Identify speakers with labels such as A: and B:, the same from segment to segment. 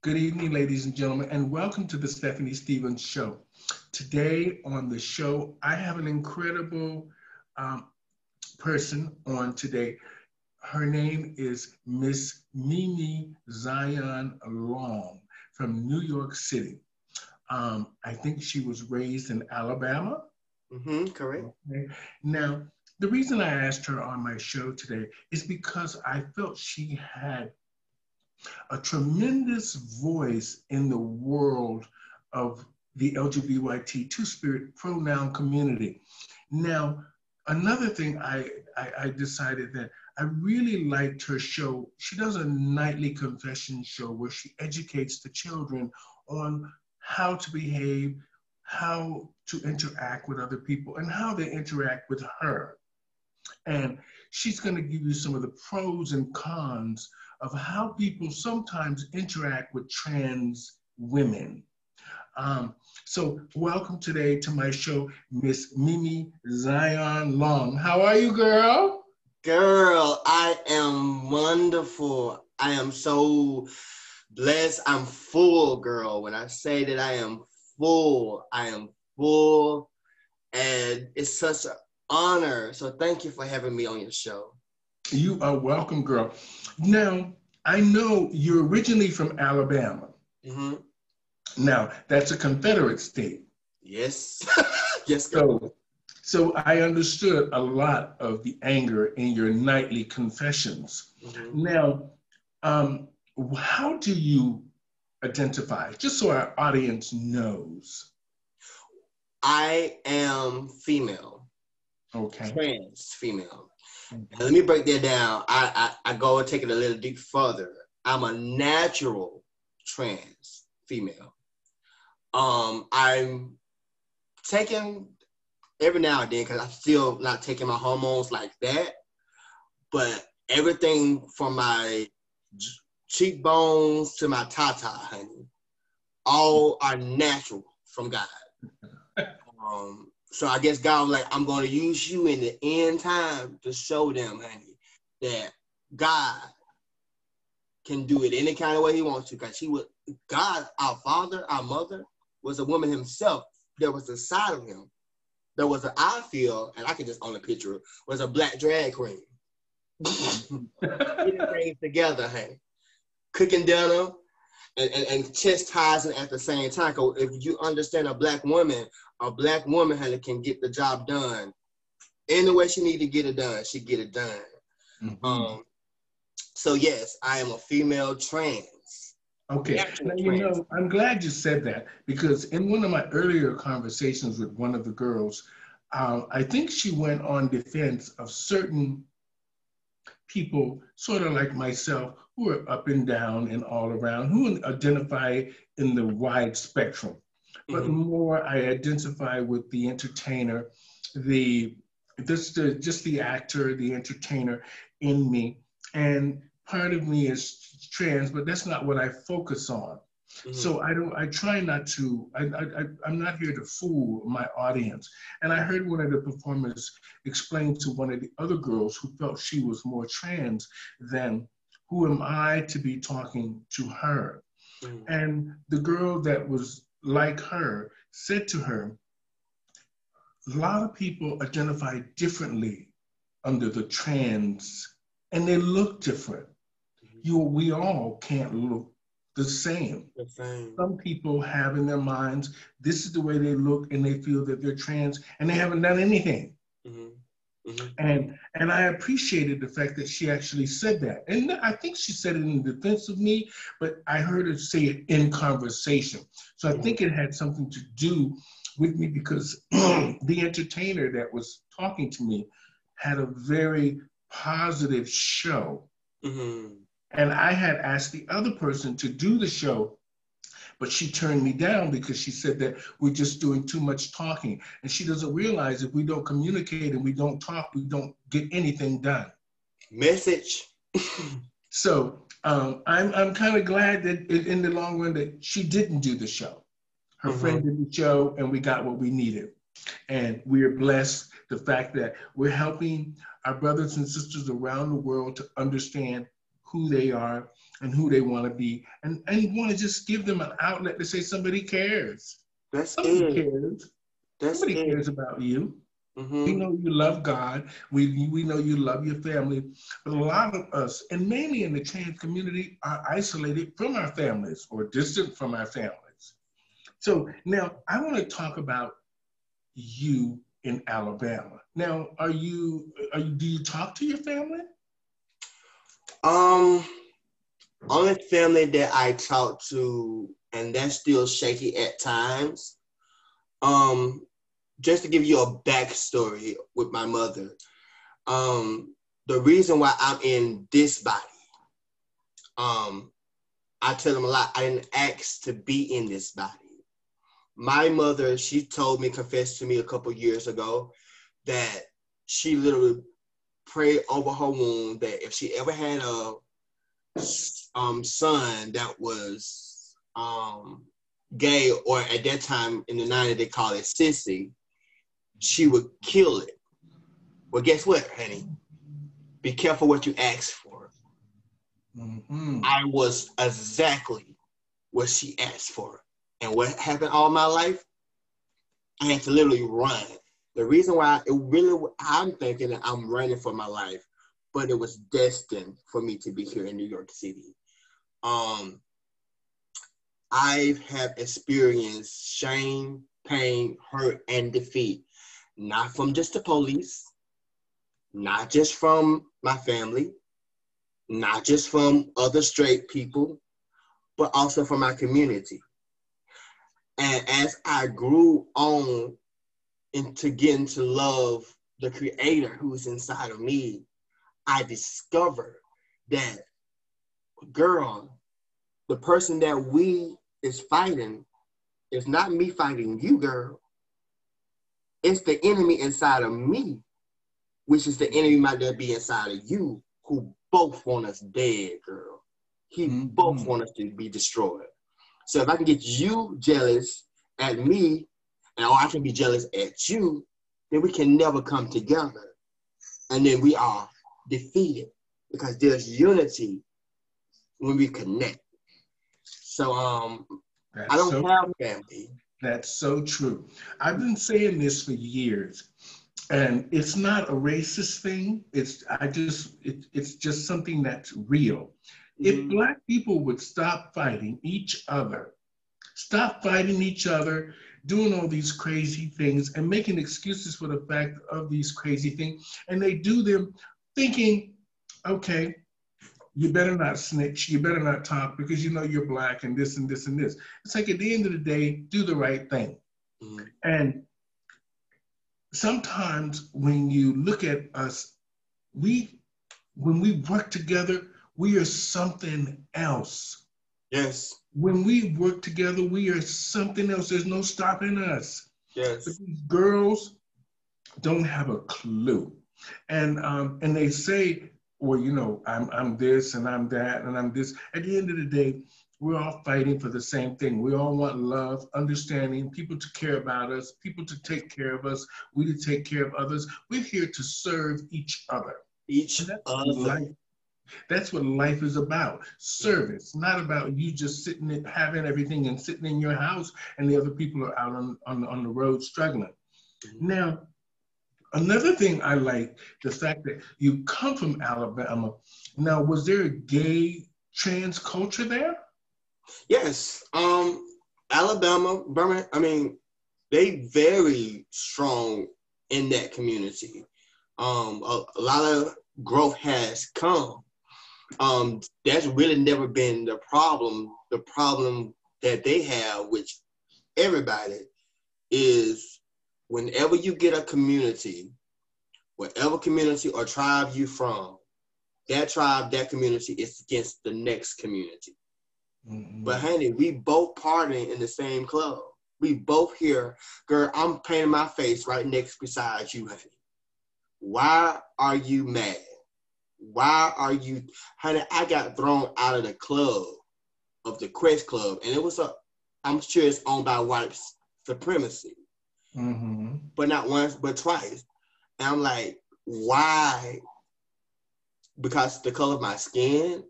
A: Good evening, ladies and gentlemen, and welcome to the Stephanie Stevens Show. Today on the show, I have an incredible person on today. Her name is Miss Mimi Zion Long from New York City. I think she was raised in Alabama.
B: Correct.
A: Okay. Now, the reason I asked her on my show today is because I felt she had a tremendous voice in the world of the LGBT two-spirit pronoun community. Now, another thing I decided that I really liked her show. She does a nightly confession show where she educates the children on how to behave, how to interact with other people, and how they interact with her. And she's going to give you some of the pros and cons of how people sometimes interact with trans women. So welcome today to my show, Miss Mimi Zion Long. How are you, girl?
B: Girl, I am wonderful. I am so blessed. I'm full, girl. When I say that I am full. And it's such an honor. So thank you for having me on your show.
A: You are welcome, girl. Now, I know you're originally from Alabama.
B: Mm-hmm.
A: Now, that's a Confederate state.
B: Yes. Yes, girl.
A: So I understood a lot of the anger in your nightly confessions.
B: Mm-hmm.
A: Now, how do you identify, just so our audience knows?
B: I am female.
A: Okay.
B: Trans female. And let me break that down. I go and take it a little deep further. I'm a natural trans female. I'm taking every now and then, because I'm still not taking my hormones like that, but everything from my cheekbones to my tata, honey, all are natural from God. So I guess God was like, I'm going to use you in the end time to show them, honey, that God can do it any kind of way he wants to. Because God, our father, our mother, was a woman himself. There was a side of him. There was I feel, and I can just only picture it, was a black drag queen. Getting things together, honey. Cooking dinner and chastising at the same time. Because if you understand a black woman, honey, can get the job done. Any way she need to get it done, she get it done. Mm-hmm. So yes, I am a female trans.
A: Okay, now, I'm glad you said that, because in one of my earlier conversations with one of the girls, I think she went on defense of certain people, sort of like myself, who are up and down and all around, who identify in the wide spectrum. But mm-hmm. more, I identify with the entertainer, just the actor, the entertainer in me. And part of me is trans, but that's not what I focus on. Mm-hmm. So I try not to, I'm not here to fool my audience. And I heard one of the performers explain to one of the other girls who felt she was more trans than, who am I to be talking to her? Mm-hmm. And the girl that was like her said to her, a lot of people identify differently under the trans, and they look different. We all can't look the same. Some people have in their minds, this is the way they look, and they feel that they're trans, and they haven't done anything. Mm-hmm. Mm-hmm. And I appreciated the fact that she actually said that. And I think she said it in defense of me, but I heard her say it in conversation. So I think it had something to do with me, because the entertainer that was talking to me had a very positive show. Mm-hmm. And I had asked the other person to do the show, but she turned me down because she said that we're just doing too much talking. And she doesn't realize if we don't communicate and we don't talk, we don't get anything done.
B: Message.
A: So I'm kind of glad that in the long run that she didn't do the show. Her mm-hmm. friend did the show, and we got what we needed. And we are blessed the fact that we're helping our brothers and sisters around the world to understand who they are and who they want to be, and you want to just give them an outlet to say somebody cares.
B: That's
A: Somebody
B: it.
A: cares.
B: That's
A: Somebody
B: it.
A: cares about you. We
B: Mm-hmm.
A: know you love God. We know you love your family. But a lot of us, and mainly in the trans community, are isolated from our families or distant from our families. So now I want to talk about you in Alabama. Now, do you talk to your family?
B: Um, Only family that I talk to, and that's still shaky at times. Um, just to give you a backstory with my mother. The reason why I'm in this body, I tell them a lot. I didn't ask to be in this body. My mother, she told me, confessed to me a couple years ago that she literally prayed over her womb that if she ever had a son that was gay, or at that time in the 90s they call it sissy, she would kill it. Well, guess what, honey? Be careful what you ask for.
A: Mm-hmm.
B: I was exactly what she asked for. And what happened all my life? I had to literally run. The reason why I'm thinking that I'm running for my life, but it was destined for me to be here in New York City. I have experienced shame, pain, hurt, and defeat, not from just the police, not just from my family, not just from other straight people, but also from my community. And as I grew on into getting to love the creator who's inside of me, I discovered that, girl, the person that we is fighting is not me fighting you, girl. It's the enemy inside of me, which is the enemy might be inside of you, who both want us dead, girl. He both want us to be destroyed. So if I can get you jealous at me, and I can be jealous at you, then we can never come together. And then we are defeated, because there's unity when we connect. So I don't have family.
A: That's so true. I've been saying this for years, and it's not a racist thing. It's just something that's real. If Black people would stop fighting each other, doing all these crazy things and making excuses for the fact of these crazy things, and they do them thinking, okay, you better not snitch, you better not talk because you know you're Black and this and this and this. It's like at the end of the day, do the right thing. And sometimes when you look at us, when we work together, we are something else.
B: Yes.
A: When we work together, we are something else. There's no stopping us.
B: Yes.
A: But these girls don't have a clue. And they say, well, you know, I'm this and I'm that and I'm this. At the end of the day, we're all fighting for the same thing. We all want love, understanding, people to care about us, people to take care of us, we to take care of others. We're here to serve each other. That's what life is about. Service, not about you just sitting and having everything and sitting in your house and the other people are out on the road struggling. Now, another thing I like, the fact that you come from Alabama. Now, was there a gay trans culture there?
B: Yes. Alabama, Birmingham, I mean, they very strong in that community. A lot of growth has come. That's really never been the problem. The problem that they have, which everybody, is whenever you get a community, whatever community or tribe you from, that tribe, that community is against the next community. But honey, we both partying in the same club. We both here. Girl, I'm painting my face right next beside you, honey. Why are you mad? Why are you, honey? I got thrown out of the club, of the Quest Club, and it was I'm sure it's owned by white supremacy. But not once, but twice. And I'm like, why? Because the color of my skin?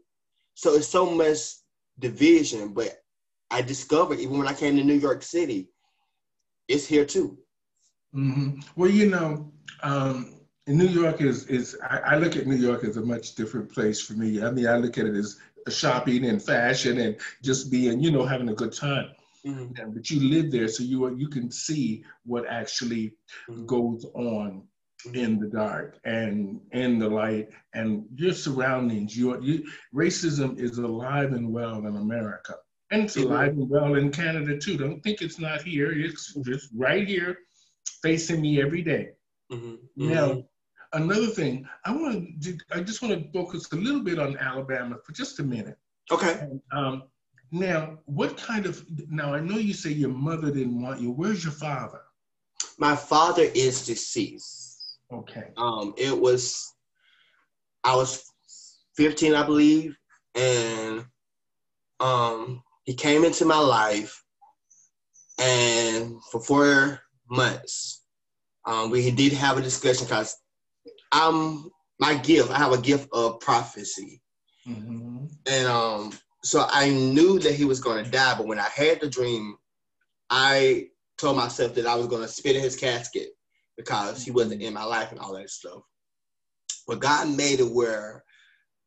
B: So it's so much division, but I discovered even when I came to New York City, it's here too.
A: Mm-hmm. Well, you know, New York I look at New York as a much different place for me. I mean, I look at it as shopping and fashion and just being, you know, having a good time.
B: Mm-hmm.
A: Yeah, but you live there, so you can see what actually
B: Mm-hmm.
A: goes on
B: Mm-hmm.
A: in the dark and in the light and your surroundings. Racism is alive and well in America, and it's alive and well in Canada too. Don't think it's not here. It's just right here, facing me every day.
B: Mm-hmm.
A: Now, another thing, I just want to focus a little bit on Alabama for just a minute.
B: Okay.
A: And, now, now I know you say your mother didn't want you. Where's your father?
B: My father is deceased.
A: Okay.
B: I was 15, I believe, and he came into my life, and for 4 months, we did have a discussion because I have a gift of prophecy.
A: Mm-hmm.
B: And so I knew that he was going to die, but when I had the dream, I told myself that I was going to spit in his casket because he wasn't in my life and all that stuff. But God made it where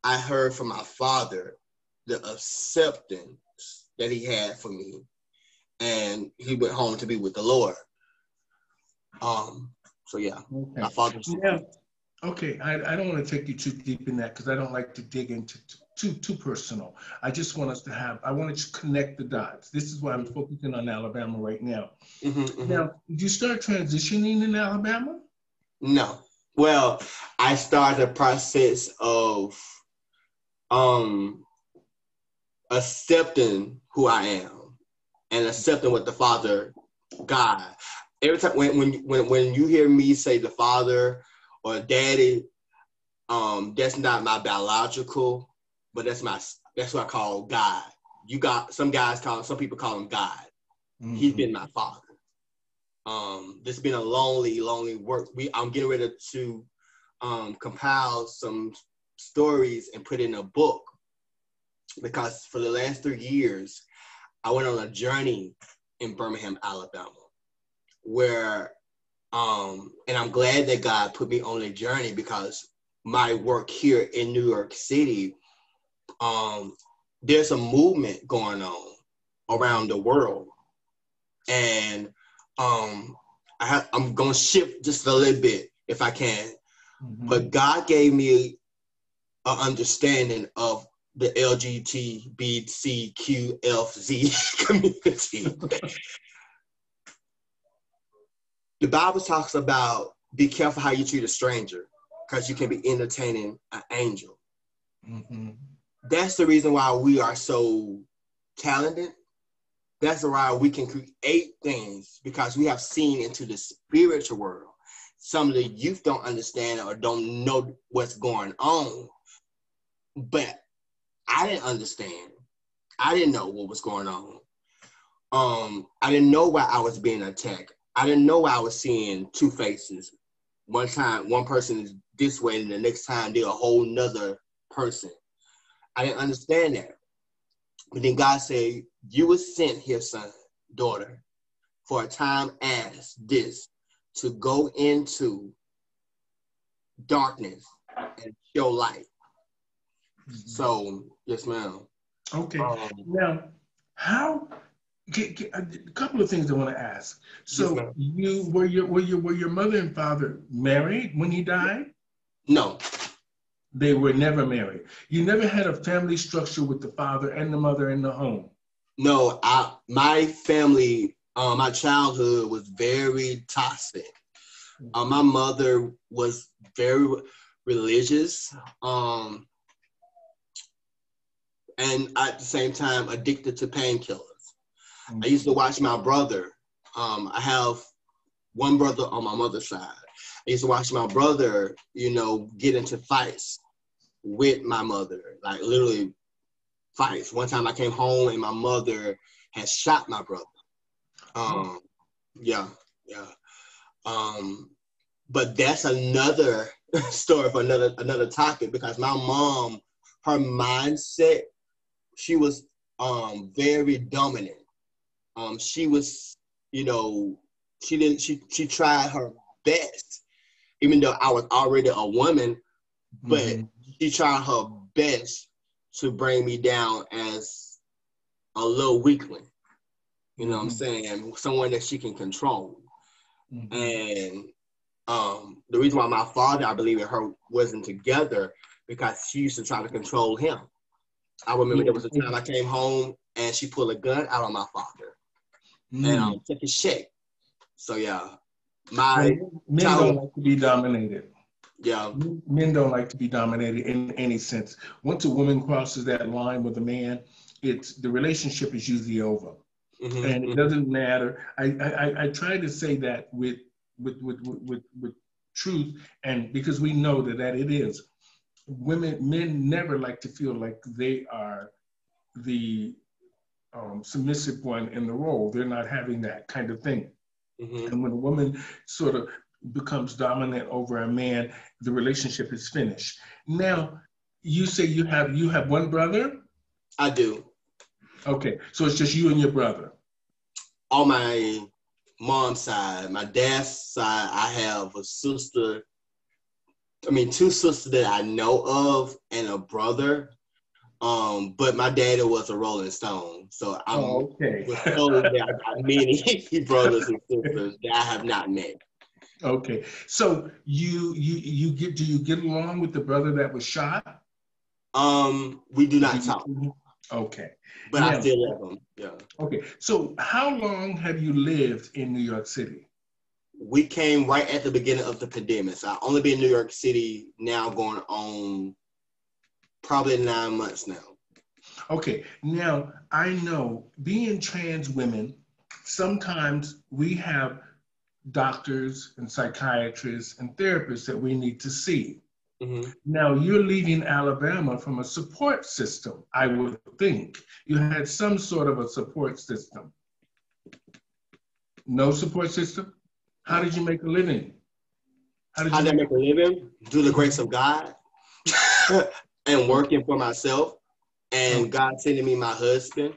B: I heard from my father the acceptance that he had for me, and he went home to be with the Lord. So yeah,
A: okay.
B: my father.
A: Yeah. Okay, I don't want to take you too deep in that because I don't like to dig into too personal. I just want us to I want to connect the dots. This is why I'm focusing on Alabama right now.
B: Mm-hmm, mm-hmm.
A: Now, did you start transitioning in Alabama?
B: No. Well, I started the process of accepting who I am and accepting what the Father, God. Every time when you hear me say the Father or Daddy, that's not my biological, but that's what I call God. Some people call him God. Mm-hmm. He's been my father. This has been a lonely work. I'm getting ready to compile some stories and put in a book because for the last 3 years, I went on a journey in Birmingham, Alabama, where, and I'm glad that God put me on a journey because my work here in New York City, there's a movement going on around the world. And I'm going to shift just a little bit if I can. Mm-hmm. But God gave me an understanding of the LGBTQFZ community. The Bible talks about be careful how you treat a stranger because you can be entertaining an angel. Mm-hmm. That's the reason why we are so talented. That's why we can create things because we have seen into the spiritual world. Some of the youth don't understand or don't know what's going on. But I didn't understand. I didn't know what was going on. I didn't know why I was being attacked. I didn't know why I was seeing two faces. One time, one person is this way, and the next time they're a whole nother person. I didn't understand that. But then God said, you were sent here, son, daughter, for a time as this, to go into darkness and show light. Mm-hmm. So, yes, ma'am.
A: Okay. Now, a couple of things I want to ask. So, yes, were your mother and father married when he died?
B: No.
A: They were never married. You never had a family structure with the father and the mother in the home?
B: No, my family, my childhood was very toxic. My mother was very religious, and at the same time addicted to painkillers. Mm-hmm. I used to watch my brother. I have one brother on my mother's side. I used to watch my brother, get into fights with my mother, like literally fights. One time I came home and my mother had shot my brother. Yeah. But that's another story for another topic because my mom, her mindset she was very dominant. She was, you know, she tried her best, even though I was already a woman, but
A: Mm-hmm.
B: she tried her best to bring me down as a little weakling. You know what I'm saying? Someone that she can control.
A: Mm-hmm.
B: And the reason why my father, I believe, and her wasn't together because she used to try to control him. I remember there was a time I came home and she pulled a gun out on my father and took his check. So yeah,
A: men don't like to be dominated.
B: Yeah,
A: men don't like to be dominated in any sense. Once a woman crosses that line with a man, it's the relationship is usually over, and it doesn't matter. I try to say that with truth, and because we know that it is. Men never like to feel like they are the submissive one in the role. They're not having that kind of thing. And when a woman sort of becomes dominant over a man, the relationship is finished. Now, you say you have one brother?
B: I do.
A: Okay, so it's just you and your brother.
B: On my mom's side, my dad's side, I have a sister. I mean, two sisters that I know of, and a brother. But my daddy was a Rolling Stone, so I'm
A: okay.
B: told that I got many brothers and sisters that I have not met.
A: Okay, so do you get along with the brother that was shot?
B: We do not talk.
A: Okay,
B: but now, I still love him. Yeah.
A: Okay, so how long have you lived in New York City?
B: We came right at the beginning of the pandemic. So I've only been in New York City now going on probably 9 months now.
A: Okay, now I know being trans women, sometimes we have doctors and psychiatrists and therapists that we need to see. Now you're leaving Alabama from a support system, I would think. You had some sort of a support system. No support system? How did you make a living?
B: How did I make a living? Through the grace of God and working for myself and God sending me my husband.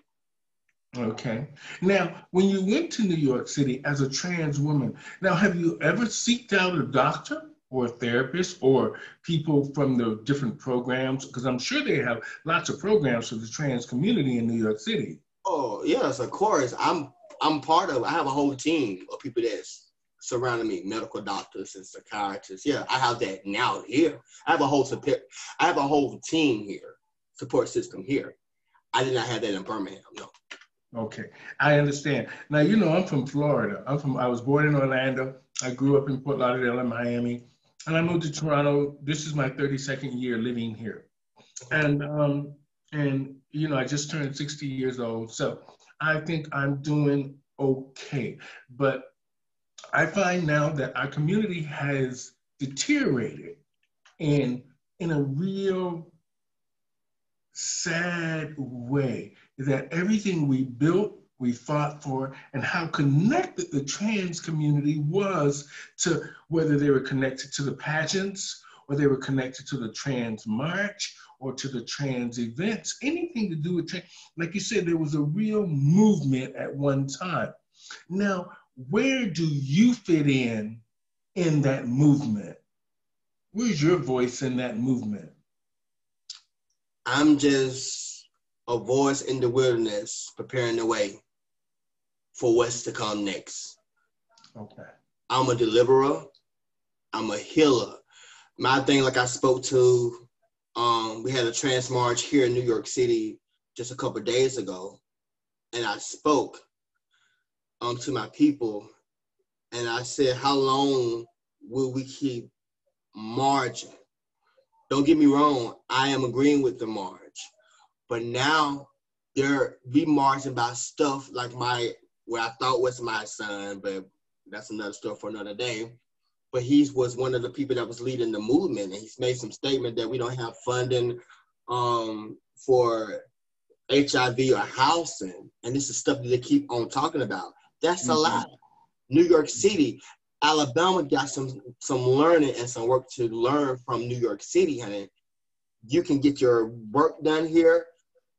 A: Okay. Now, when you went to New York City as a trans woman, now have you ever seeked out a doctor or a therapist or people from the different programs? Because I'm sure they have lots of programs for the trans community in New York City.
B: Oh, yes, of course. I'm part of, I have a whole team of people that's surrounding me, medical doctors and psychiatrists. Yeah, I have that now here. I have a whole team here, support system here. I did not have that in Birmingham, no.
A: Okay, I understand. Now, you know, I'm from Florida. I was born in Orlando. I grew up in Fort Lauderdale and Miami, and I moved to Toronto. This is my 32nd year living here. And you know, I just turned 60 years old. So I think I'm doing okay. But I find now that our community has deteriorated in a real sad way, that everything we built, we fought for, and how connected the trans community was to whether they were connected to the pageants or they were connected to the trans march or to the trans events, anything to do with trans. Like you said, there was a real movement at one time. Now, where do you fit in that movement? Where's your voice in that movement?
B: I'm just a voice in the wilderness, preparing the way for what's to come next.
A: Okay.
B: I'm a deliverer. I'm a healer. My thing, like I spoke to, we had a trans march here in New York City just a couple of days ago, and I spoke to my people, and I said, how long will we keep marching? Don't get me wrong, I am agreeing with the march, but now we marching about stuff like what I thought was my son, but that's another story for another day. But he was one of the people that was leading the movement, and he's made some statement that we don't have funding for HIV or housing, and this is stuff that they keep on talking about. That's a lie. New York City, Alabama got some learning and some work to learn from New York City, honey. You can get your work done here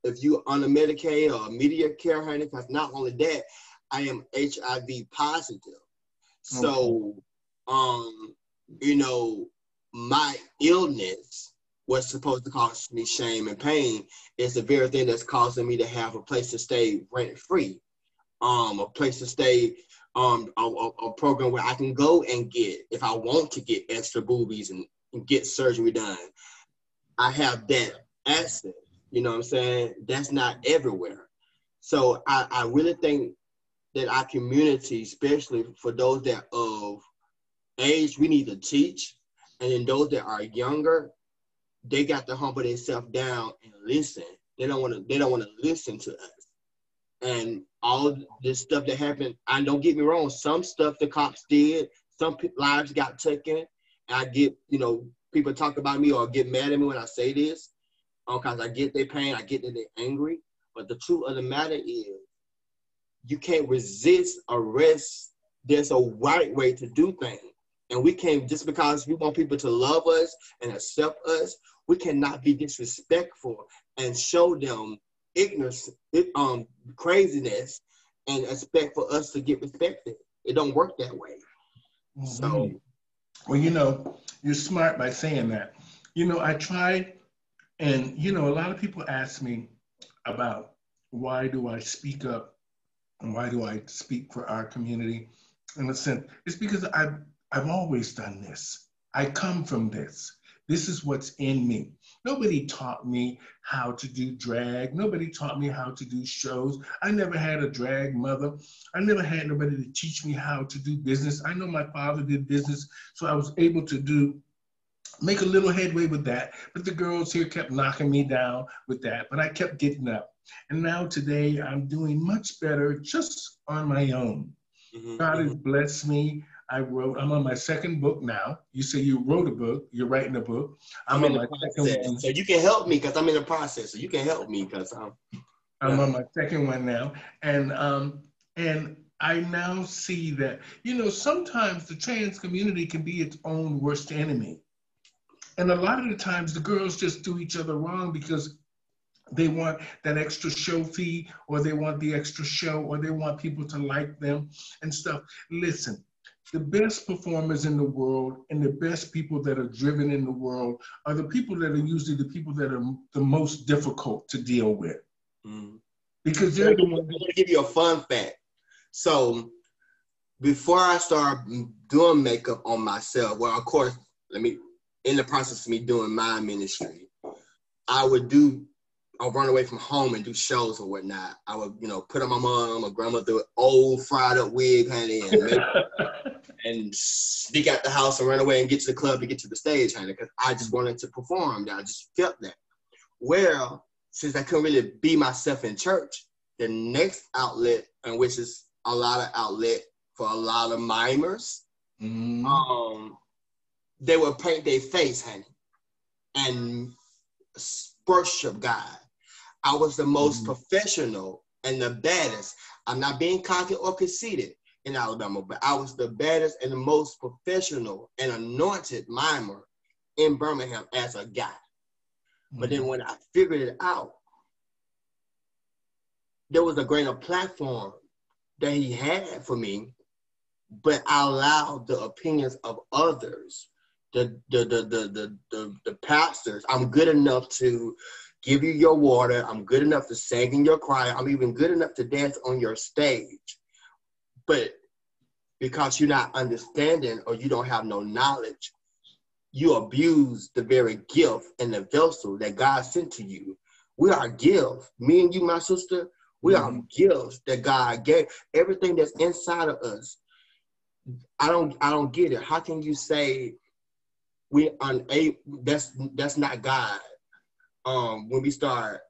B: if you on a Medicaid or media care, honey, because not only that, I am HIV positive. So, you know, my illness was supposed to cause me shame and pain. It's the very thing that's causing me to have a place to stay rent free, a place to stay, a program where I can go and get, if I want to get extra boobies and get surgery done. I have that access. You know what I'm saying? That's not everywhere. So I really think that our community, especially for those that of age, we need to teach. And then those that are younger, they got to humble themselves down and listen. They don't want to listen to us. And all this stuff that happened, and don't get me wrong, some stuff the cops did, some lives got taken. And I get, you know, people talk about me or get mad at me when I say this, because I get their pain, I get that they're angry. But the truth of the matter is, you can't resist arrest. There's a right way to do things. And we can't, just because we want people to love us and accept us, we cannot be disrespectful and show them ignorance, craziness, and expect for us to get respected. It don't work that way. Mm-hmm. So,
A: well, you know, you're smart by saying that. You know, I tried, and you know, a lot of people ask me about why do I speak up and why do I speak for our community. In a sense, it's because I've always done this. I come from this. This is what's in me. Nobody taught me how to do drag. Nobody taught me how to do shows. I never had a drag mother. I never had nobody to teach me how to do business. I know my father did business, so I was able to make a little headway with that. But the girls here kept knocking me down with that. But I kept getting up. And now today I'm doing much better just on my own. Mm-hmm. God has blessed me. I'm on my second book now. You say you wrote a book, you're writing a book.
B: I'm on my second one. So you can help me because I'm in the process. So you can help me because
A: I'm on my second one now. And I now see that, you know, sometimes the trans community can be its own worst enemy. And a lot of the times the girls just do each other wrong because they want that extra show fee, or they want the extra show, or they want people to like them and stuff. Listen. The best performers in the world and the best people that are driven in the world are the people that are usually the people that are the most difficult to deal with. Mm. Because they're the ones.
B: I'm going to give you a fun fact. So before I start doing makeup on myself, well, of course, in the process of me doing my ministry, I'll run away from home and do shows or whatnot. I would, you know, put on my mom, my grandmother, old fried up wig, honey, and sneak out the house and run away and get to the club to get to the stage, honey, because I just wanted to perform. I just felt that. Well, since I couldn't really be myself in church, the next outlet, and which is a lot of outlet for a lot of mimers, they would paint their face, honey, and worship God. I was the most professional and the baddest. I'm not being cocky or conceited in Alabama, but I was the baddest and the most professional and anointed mimer in Birmingham as a guy. But then when I figured it out, there was a greater platform that he had for me, but I allowed the opinions of others, the pastors. I'm good enough to give you your water. I'm good enough to sing in your choir. I'm even good enough to dance on your stage. But because you're not understanding or you don't have no knowledge, you abuse the very gift and the vessel that God sent to you. We are gifts. Me and you, my sister, we are gifts that God gave. Everything that's inside of us. I don't get it. How can you say we unable? That's not God. When we start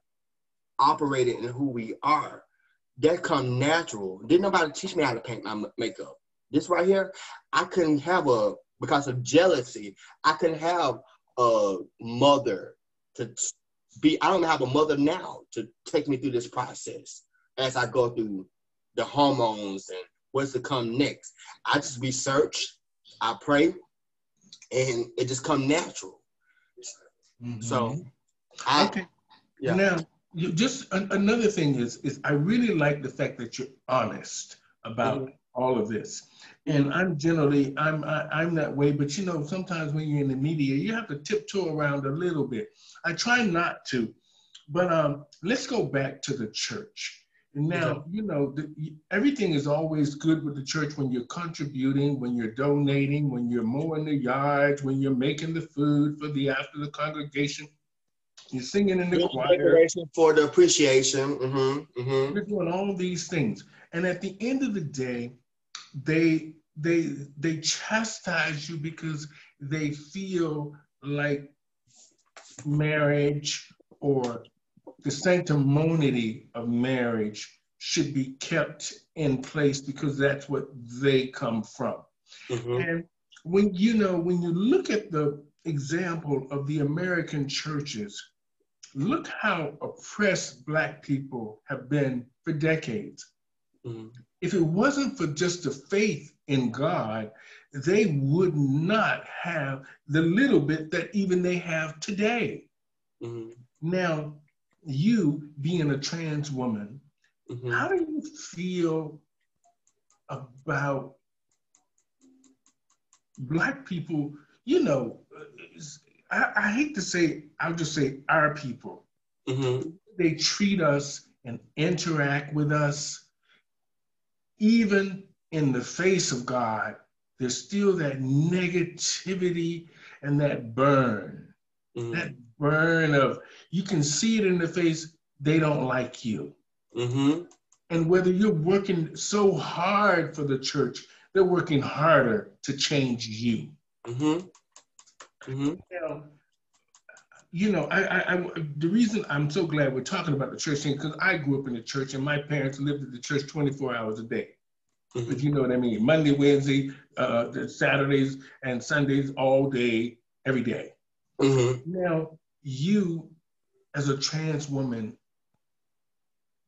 B: operating in who we are, that come natural. Didn't nobody teach me how to paint my makeup. This right here, I couldn't have because of jealousy, I couldn't have a mother to be. I don't have a mother now to take me through this process as I go through the hormones and what's to come next. I just research, I pray, and it just come natural. So.
A: Okay. Yeah. Now, Another thing is I really like the fact that you're honest about all of this. And I'm that way, but sometimes when you're in the media, you have to tiptoe around a little bit. I try not to, but let's go back to the church. And now, everything is always good with the church when you're contributing, when you're donating, when you're mowing the yards, when you're making the food after the congregation. You're singing in the choir.
B: Decoration for the appreciation.
A: You're doing all these things. And at the end of the day, they chastise you because they feel like marriage or the sanctimony of marriage should be kept in place because that's what they come from. And when you look at the example of the American churches, look how oppressed Black people have been for decades. If it wasn't for just the faith in God, they would not have the little bit that even they have today. Now, you being a trans woman, how do you feel about Black people? I hate to say, I'll just say our people. They treat us and interact with us, even in the face of God. There's still that negativity and that burn. That burn of, you can see it in the face, they don't like you. And whether you're working so hard for the church, they're working harder to change you. The reason I'm so glad we're talking about the church thing, because I grew up in the church and my parents lived at the church 24 hours a day. If you know what I mean. Monday, Wednesday, Saturdays, and Sundays, all day, every day. Now, you, as a trans woman,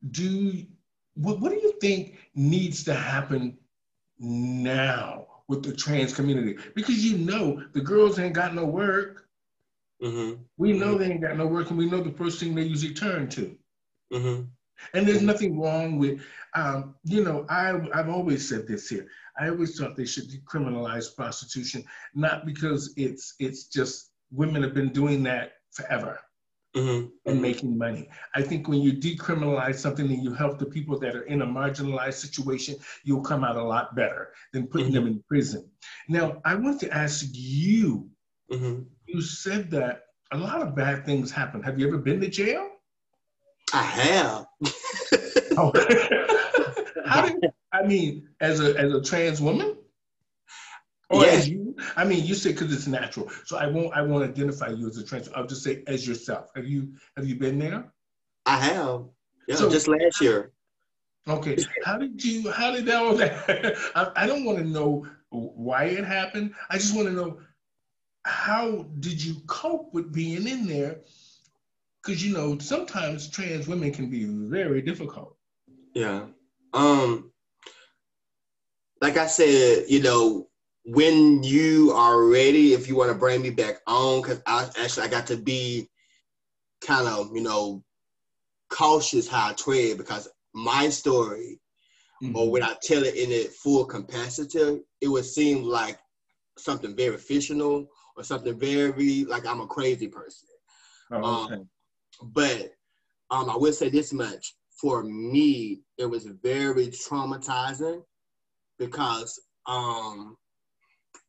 A: what do you think needs to happen now with the trans community? Because the girls ain't got no work. We know they ain't got no work, and we know the first thing they usually turn to. And there's nothing wrong with, I've always said this here. I always thought they should decriminalize prostitution, not because it's just women have been doing that forever and making money. I think when you decriminalize something and you help the people that are in a marginalized situation, you'll come out a lot better than putting them in prison. Now, I want to ask you, you said that a lot of bad things happen. Have you ever been to jail?
B: I have.
A: Oh. As a trans woman? Or as you? You said because it's natural. So I won't identify you as a trans. I'll just say as yourself. Have you been there?
B: I have. Yeah, so, just last year.
A: Okay. How did all that? I don't want to know why it happened. I just want to know, how did you cope with being in there? Because, sometimes trans women can be very difficult.
B: Yeah. Like I said, when you are ready, if you want to bring me back on, because I got to be kind of, cautious how I tread, because my story, or when I tell it in its full capacity, it would seem like something very fictional or something very, like I'm a crazy person. But I will say this much. For me, it was very traumatizing because I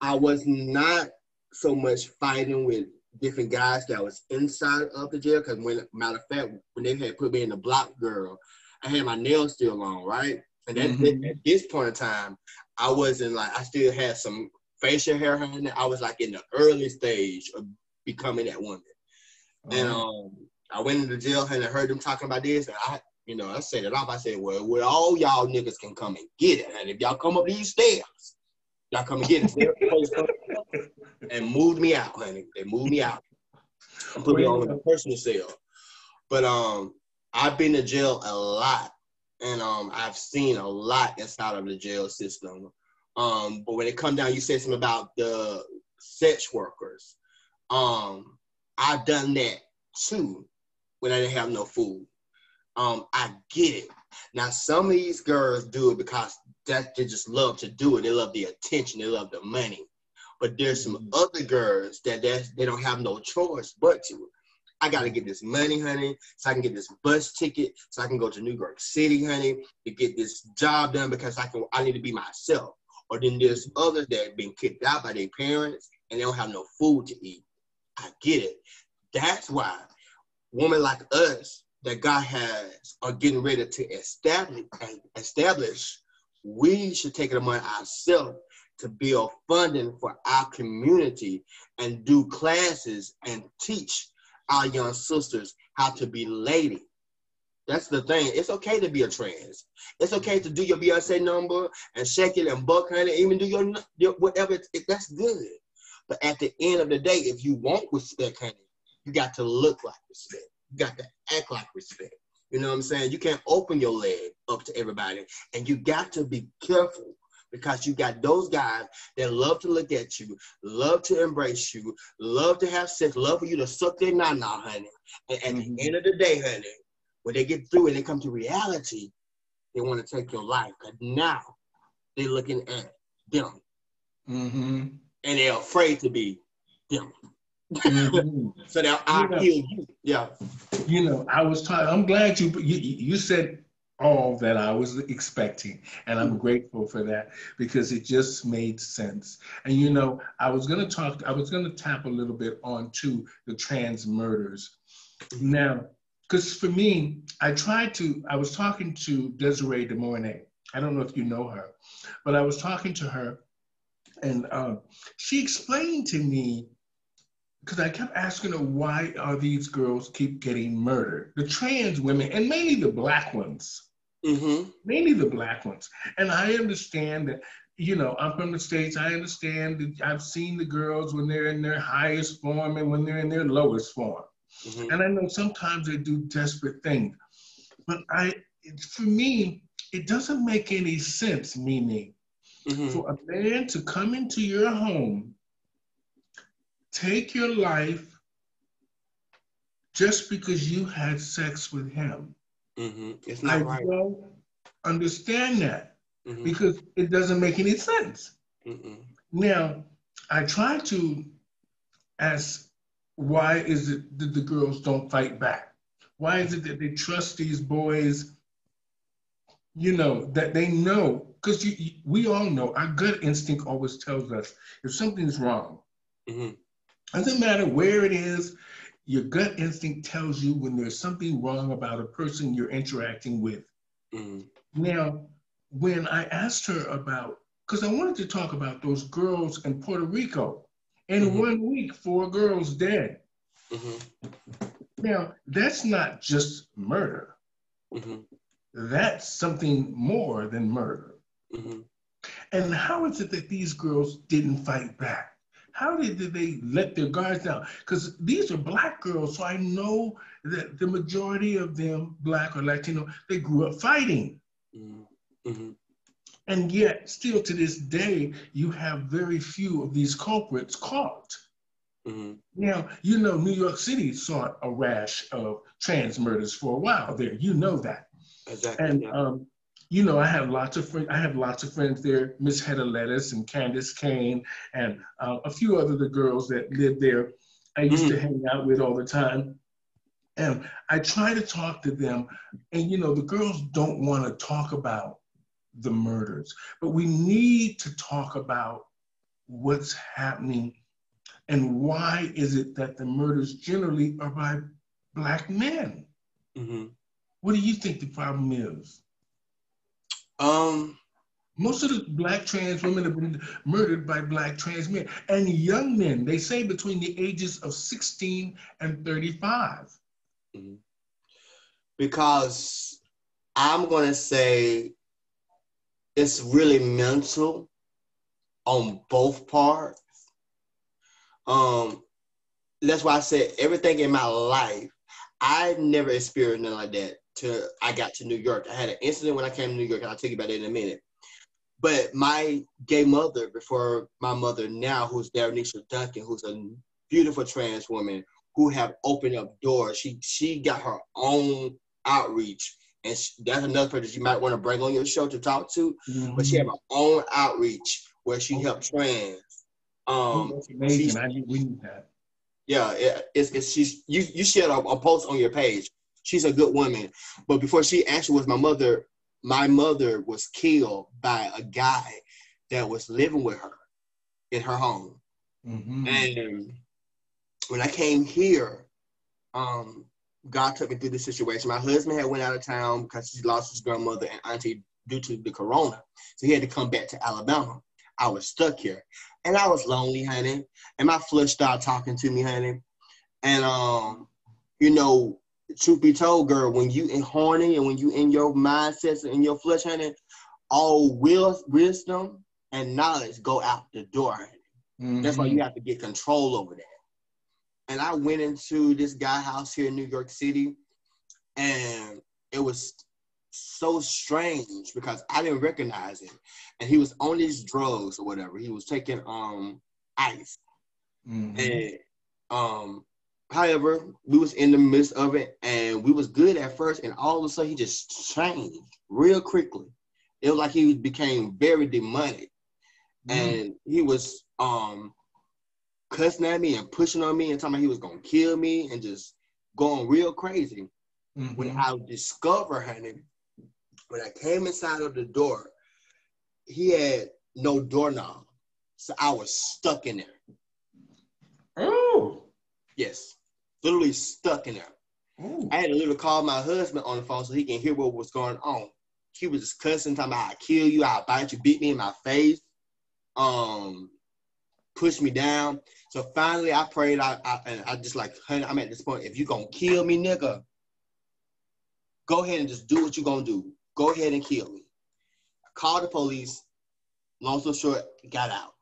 B: was not so much fighting with different guys that was inside of the jail. Because matter of fact, when they had put me in the block girl, I had my nails still on, right? And at this point in time, I wasn't like, I still had some facial hair on. I was like in the early stage of becoming that woman. And I went into jail and I heard them talking about this, and I set it off. I said, well, all y'all niggas can come and get it. And if y'all come up these stairs, y'all come and get it. And moved me out, honey. They moved me out and put me on a personal cell. But I've been to jail a lot, and I've seen a lot inside of the jail system. But when it comes down, you said something about the sex workers. I've done that too when I didn't have no food. I get it. Now, some of these girls do it because they just love to do it. They love the attention. They love the money. But there's some other girls that they don't have no choice but to. I got to get this money, honey, so I can get this bus ticket, so I can go to New York City, honey, to get this job done because I need to be myself. Or then there's others that have been kicked out by their parents and they don't have no food to eat. I get it. That's why women like us that God has are getting ready to establish, we should take it upon ourselves to build funding for our community and do classes and teach our young sisters how to be lady. That's the thing. It's okay to be a trans. It's okay to do your Beyonce number and shake it and buck, honey, even do your whatever. That's good. But at the end of the day, if you want respect, honey, you got to look like respect. You got to act like respect. You know what I'm saying? You can't open your leg up to everybody. And you got to be careful because you got those guys that love to look at you, love to embrace you, love to have sex, love for you to suck their nana, honey. And at the end of the day, honey, when they get through and they come to reality, they want to take your life. Because now they're looking at them. And they're afraid to be them. So now I kill you. Yeah.
A: You know, I was talking, I'm glad you said all that I was expecting. And I'm grateful for that because it just made sense. And, you know, I was going to tap a little bit onto the trans murders. Now, because for me, I was talking to Desiree de Mornay. I don't know if you know her, but I was talking to her and she explained to me, because I kept asking her, why are these girls keep getting murdered? The trans women, and mainly the Black ones. Mainly the Black ones. And I understand that, you know, I'm from the States. I understand that I've seen the girls when they're in their highest form and when they're in their lowest form. And I know sometimes they do desperate things. But for me, it doesn't make any sense, Mimi, for a man to come into your home, take your life just because you had sex with him.
B: It's not right.
A: I don't understand that because it doesn't make any sense. Now, I try to ask, why is it that the girls don't fight back? Why is it that they trust these boys, you know, that they know? Because we all know, our gut instinct always tells us if something's wrong. Doesn't matter where it is, your gut instinct tells you when there's something wrong about a person you're interacting with. Now, when I asked her about, because I wanted to talk about those girls in Puerto Rico, in 1 week, 4 girls dead. Now, that's not just murder. That's something more than murder. And how is it that these girls didn't fight back? How did they let their guards down? Because these are Black girls, so I know that the majority of them, Black or Latino, they grew up fighting. And yet, still to this day, you have very few of these culprits caught. Now, you know, New York City saw a rash of trans murders for a while there. You know that.
B: Exactly.
A: And you know, I have lots of friends there, Miss Hedda Lettuce and Candace Kane, and a few other the girls that lived there. I used to hang out with all the time. And I try to talk to them, and you know, the girls don't want to talk about the murders, but we need to talk about what's happening and why is it that the murders generally are by Black men. What do you think the problem is? Most of the Black trans women have been murdered by Black trans men and young men. They say between the ages of 16 and 35.
B: Because I'm going to say it's really mental on both parts. That's why I said everything in my life, I never experienced nothing like that till I got to New York. I had an incident when I came to New York, and I'll tell you about it in a minute. But my gay mother, before my mother now, who's Darrenisha Duncan, who's a beautiful trans woman who have opened up doors. She got her own outreach. And that's another person you might want to bring on your show to talk to.
A: Mm-hmm.
B: But she have her own outreach where she helps trans.
A: That's amazing. We need that.
B: Yeah, it's she's you shared a post on your page. She's a good woman. But before she actually was my mother was killed by a guy that was living with her in her home. Mm-hmm. And when I came here, God took me through the situation. My husband had went out of town because he lost his grandmother and auntie due to the corona. So he had to come back to Alabama. I was stuck here. And I was lonely, honey. And my flesh started talking to me, honey. And, you know, truth be told, girl, when you in horny and when you in your mindsets and in your flesh, honey, all wisdom and knowledge go out the door, honey. Mm-hmm. That's why you have to get control over that. And I went into this guy's house here in New York City, and it was so strange because I didn't recognize him. And he was on these drugs or whatever. He was taking ice. Mm-hmm. And however, we was in the midst of it, and we was good at first, and all of a sudden he just changed real quickly. It was like he became very demonic. And he was cussing at me and pushing on me and talking about he was gonna kill me and just going real crazy. Mm-hmm. When I discovered, honey, when I came inside of the door, he had no doorknob. So I was stuck in there.
A: Oh.
B: Yes. Literally stuck in there. Ooh. I had to literally call my husband on the phone so he can hear what was going on. He was just cussing, talking about I'll kill you, I'll bite you, beat me in my face, push me down. So finally I prayed, I just like, honey, I'm at this point, if you gonna kill me, nigga, go ahead and just do what you gonna do. Go ahead and kill me. I called the police. Long story short, got out.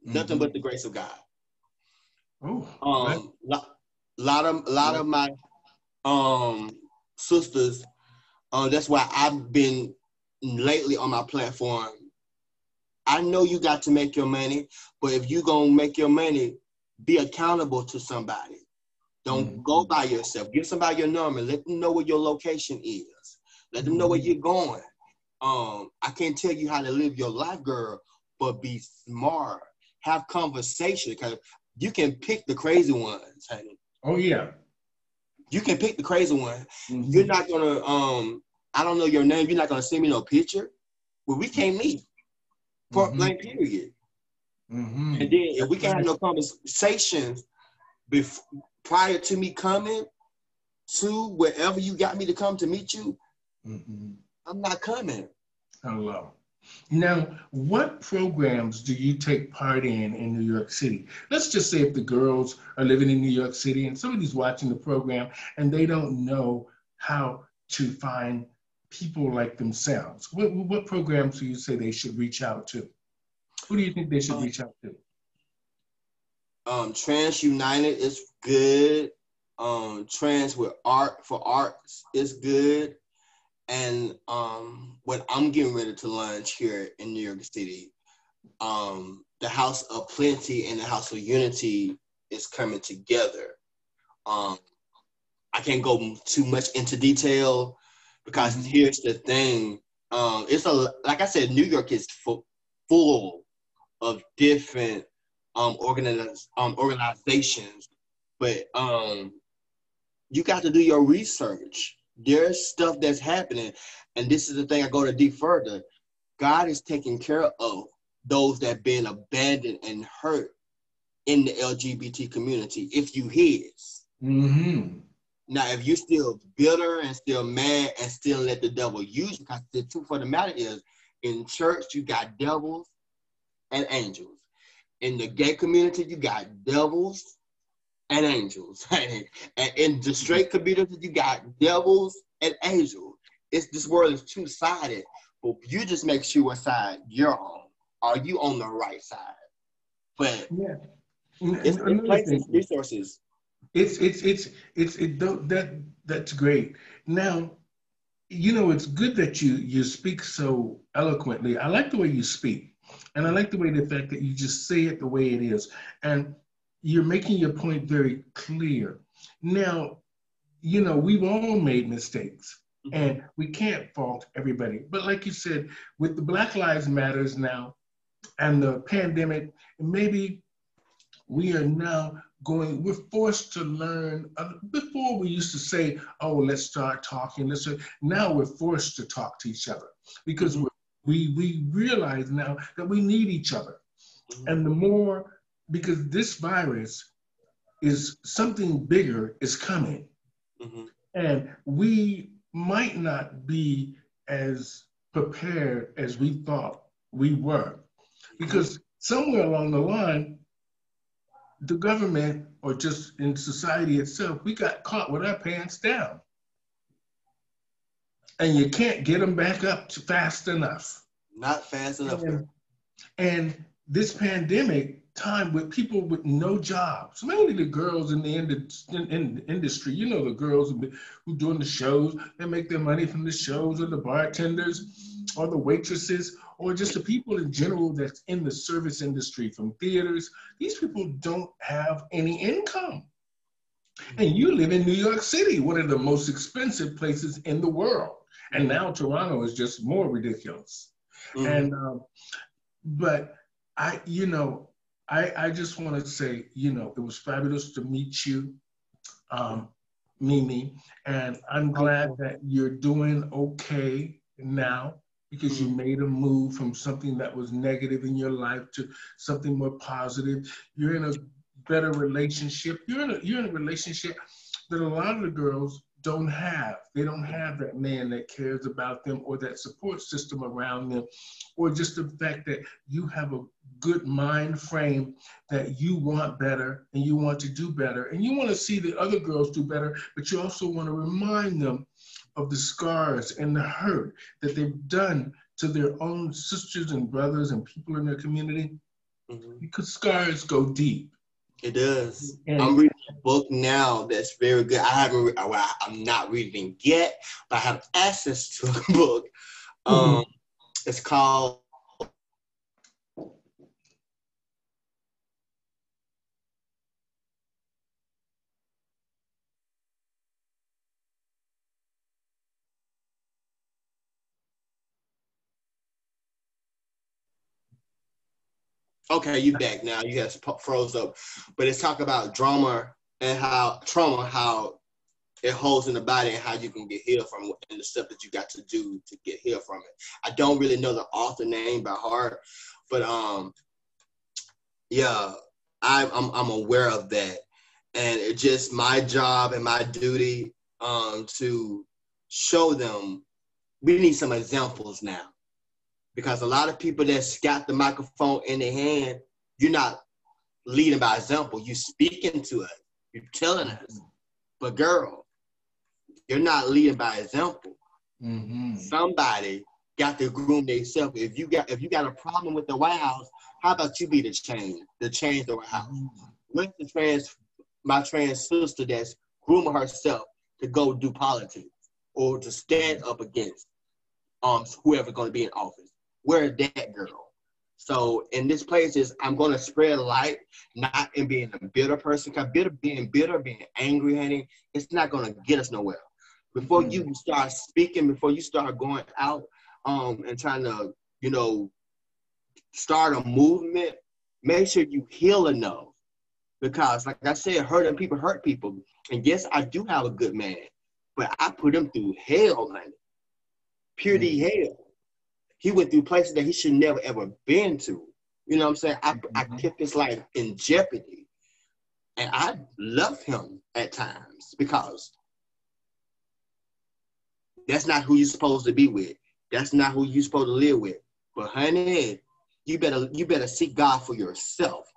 B: Mm-hmm. Nothing but the grace of God.
A: Oh,
B: lot of my sisters. That's why I've been lately on my platform. I know you got to make your money, but if you gonna make your money, be accountable to somebody. Don't go by yourself. Give somebody your number. Let them know where your location is. Let them know where you're going. I can't tell you how to live your life, girl, but be smart. Have conversation, because you can pick the crazy ones, honey.
A: Oh, yeah.
B: You can pick the crazy one. Mm-hmm. You're not gonna, I don't know your name. You're not gonna send me no picture. Well, we can't meet. Point blank, period. Mm-hmm. And then if we can't have no conversations prior to me coming to wherever you got me to come to meet you, I'm not coming.
A: Hello. Now, what programs do you take part in New York City? Let's just say if the girls are living in New York City and somebody's watching the program and they don't know how to find people like themselves. What programs do you say they should reach out to? Who do you think they should reach out to?
B: Trans United is good. Trans with Art for Arts is good. And when I'm getting ready to launch here in New York City, the House of Plenty and the House of Unity is coming together. I can't go too much into detail because here's the thing. Like I said, New York is full of different organizations, but you got to do your research. There's stuff that's happening, and this is the thing I go to deep further. God is taking care of those that have been abandoned and hurt in the LGBT community, if you his. Mm-hmm. Now, if you're still bitter and still mad and still let the devil use you, because the truth of the matter is, in church, you got devils and angels. In the gay community, you got devils and angels. And in the straight community, you got devils and angels. This world is two-sided, but you just make sure what side you're on. Are you on the right side? But
A: yeah.
B: It's places, resources.
A: That's great. Now, you know, it's good that you speak so eloquently. I like the way you speak, and I like the fact that you just say it the way it is, and you're making your point very clear. Now, you know, we've all made mistakes. And we can't fault everybody. But like you said, with the Black Lives Matters now and the pandemic, maybe we are now we're forced to learn. Before we used to say, oh, let's start talking. Now we're forced to talk to each other because we realize now that we need each other. And the more, because this virus is something bigger is coming. And we might not be as prepared as we thought we were. Because somewhere along the line, the government or just in society itself, we got caught with our pants down. And you can't get them back up fast enough.
B: Not fast enough.
A: And this pandemic time with people with no jobs, mainly the girls in the industry, you know, the girls who doing the shows, they make their money from the shows, or the bartenders or the waitresses, or just the people in general that's in the service industry from theaters. These people don't have any income. And you live in New York City, one of the most expensive places in the world. And now Toronto is just more ridiculous. And, but I just want to say, it was fabulous to meet you, Mimi, and I'm glad that you're doing okay now because you made a move from something that was negative in your life to something more positive. You're in a better relationship. You're in a relationship that a lot of the girls don't have. They don't have that man that cares about them or that support system around them, or just the fact that you have a good mind frame that you want better and you want to do better and you want to see the other girls do better, but you also want to remind them of the scars and the hurt that they've done to their own sisters and brothers and people in their community, because scars go deep.
B: It does. I'm reading a book now that's very good. I'm not reading it yet, but I have access to a book. It's called Okay, you back now. You guys froze up. But it's talk about trauma and how it holds in the body and how you can get healed from it and the stuff that you got to do to get healed from it. I don't really know the author name by heart, but yeah, I'm aware of that. And it's just my job and my duty to show them. We need some examples now. Because a lot of people that's got the microphone in their hand, you're not leading by example. You're speaking to us. You're telling us. But girl, you're not leading by example. Somebody got to groom themselves. If you got a problem with the White House, how about you be the change the White House? Where's my trans sister that's grooming herself to go do politics or to stand up against whoever's going to be in office? Where's that girl? So in this place I'm going to spread light, not in being a bitter person, because being angry, honey, it's not going to get us nowhere. Before you start speaking, before you start going out and trying to, start a movement, make sure you heal enough. Because like I said, hurting people hurt people. And yes, I do have a good man, but I put him through hell, honey. Purity hell. He went through places that he should never, ever been to. You know what I'm saying? I kept his life in jeopardy. And I love him at times because that's not who you're supposed to be with. That's not who you're supposed to live with. But honey, you better seek God for yourself.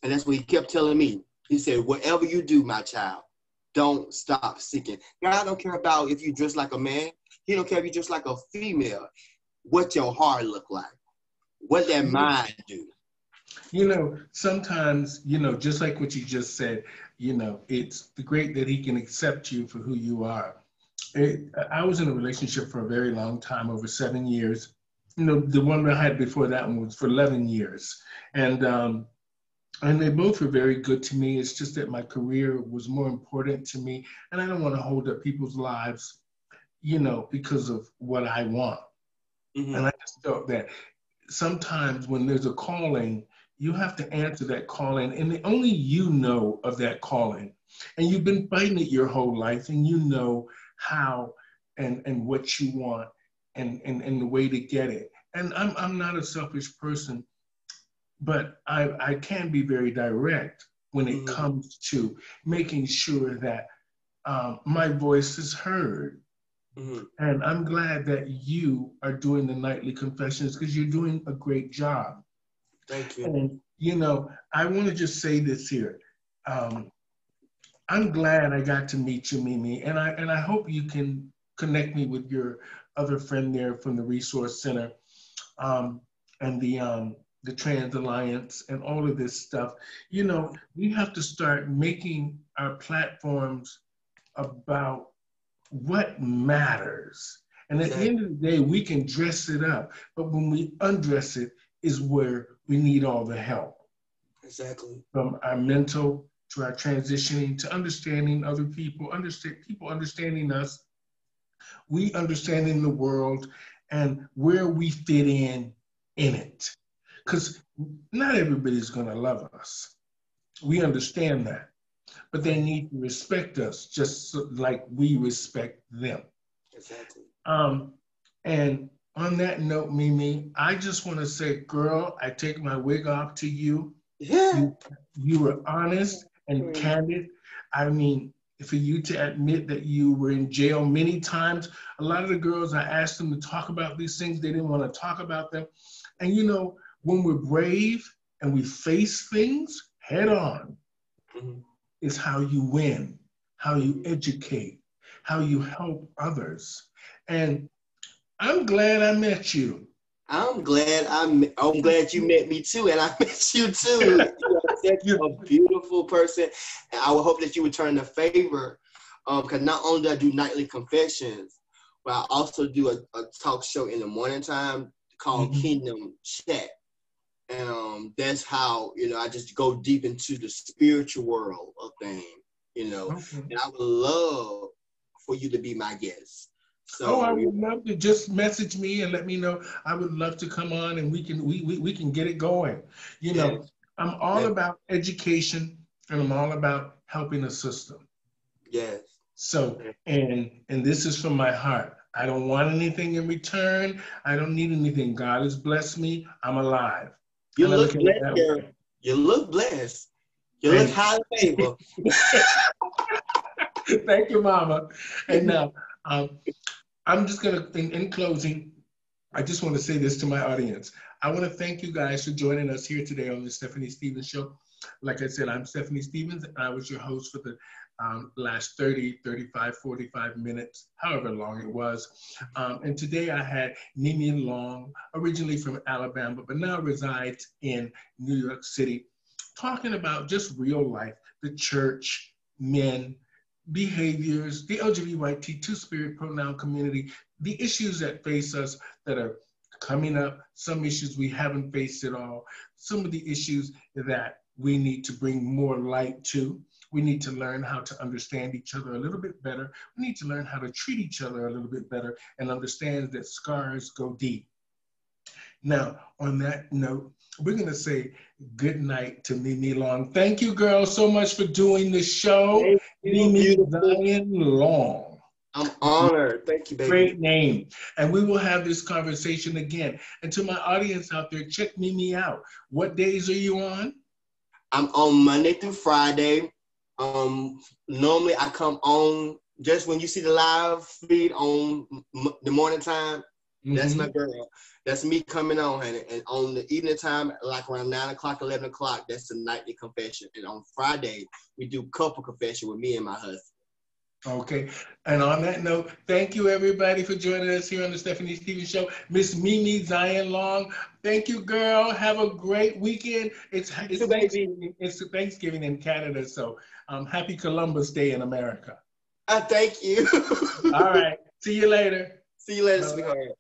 B: And that's what he kept telling me. He said, whatever you do, my child, don't stop seeking. God don't care about if you dress like a man. He don't care if you dress like a female. What your heart look like, what that mind do.
A: Sometimes, just like what you just said, it's great that he can accept you for who you are. I was in a relationship for a very long time, over 7 years. The one I had before that one was for 11 years. And they both were very good to me. It's just that my career was more important to me. And I don't want to hold up people's lives you know, because of what I want.
B: Mm-hmm.
A: And I just felt that sometimes when there's a calling, you have to answer that calling, and only you know of that calling. And you've been fighting it your whole life, and you know how and what you want and the way to get it. And I'm not a selfish person, but I can be very direct when it comes to making sure that my voice is heard. And I'm glad that you are doing the nightly confessions because you're doing a great job.
B: Thank you.
A: And, you know, I want to just say this here. I'm glad I got to meet you, Mimi, and I hope you can connect me with your other friend there from the Resource Center, and the Trans Alliance and all of this stuff. You know, we have to start making our platforms about what matters. And at the end of the day, we can dress it up, but when we undress it is where we need all the help.
B: Exactly.
A: From our mental to our transitioning to understanding other people, people understanding us, we understanding the world and where we fit in it. Because not everybody's gonna love us. We understand that. But they need to respect us just like we respect them.
B: Exactly.
A: And on that note, Mimi, I just want to say, girl, I take my wig off to you.
B: Yeah.
A: You were honest and candid. I mean, for you to admit that you were in jail many times, a lot of the girls, I asked them to talk about these things. They didn't want to talk about them. And you know, when we're brave and we face things head on, is how you win, how you educate, how you help others. And I'm glad I met you.
B: I'm glad you met me too, and I met you too. You're a beautiful person, and I would hope that you would turn the favor. Because not only do I do nightly confessions, but I also do a talk show in the morning time called Kingdom Chat. And that's how, you know, I just go deep into the spiritual world of things, you know. And I would love for you to be my guest. So
A: I would love to. Just message me and let me know. I would love to come on and we can get it going. You know, I'm all about education and I'm all about helping a system.
B: Yes.
A: So, and this is from my heart. I don't want anything in return. I don't need anything. God has blessed me. I'm alive.
B: You look blessed, girl. You look blessed. You look highly favored.
A: Thank you, Mama. And now, I'm just going to, in closing, I just want to say this to my audience. I want to thank you guys for joining us here today on the Stephanie Stevens Show. Like I said, I'm Stephanie Stevens, and I was your host for the last 30, 35, 45 minutes, however long it was. And today I had Mimi Long, originally from Alabama, but now resides in New York City, talking about just real life, the church, men, behaviors, the LGBT, two-spirit pronoun community, the issues that face us that are coming up, some issues we haven't faced at all, some of the issues that we need to bring more light to. We need to learn how to understand each other a little bit better. We need to learn how to treat each other a little bit better and understand that scars go deep. Now, on that note, we're going to say good night to Mimi Long. Thank you, girls, so much for doing the show. Mimi Zion Long.
B: I'm honored. Thank you, baby.
A: Great name. And we will have this conversation again. And to my audience out there, check Mimi out. What days are you on?
B: I'm on Monday through Friday. Normally I come on just when you see the live feed on the morning time. That's my girl. That's me coming on, honey. And on the evening time, like around 9 o'clock, 11 o'clock, that's the nightly confession. And on Friday, we do couple confession with me and my husband.
A: Okay. And on that note, thank you everybody for joining us here on the Stephanie Stevens Show. Miss Mimi Zion Long, thank you, girl. Have a great weekend. It's Thanksgiving in Canada, so happy Columbus Day in America.
B: Thank you.
A: All right. See you later.
B: See you later, sweetheart.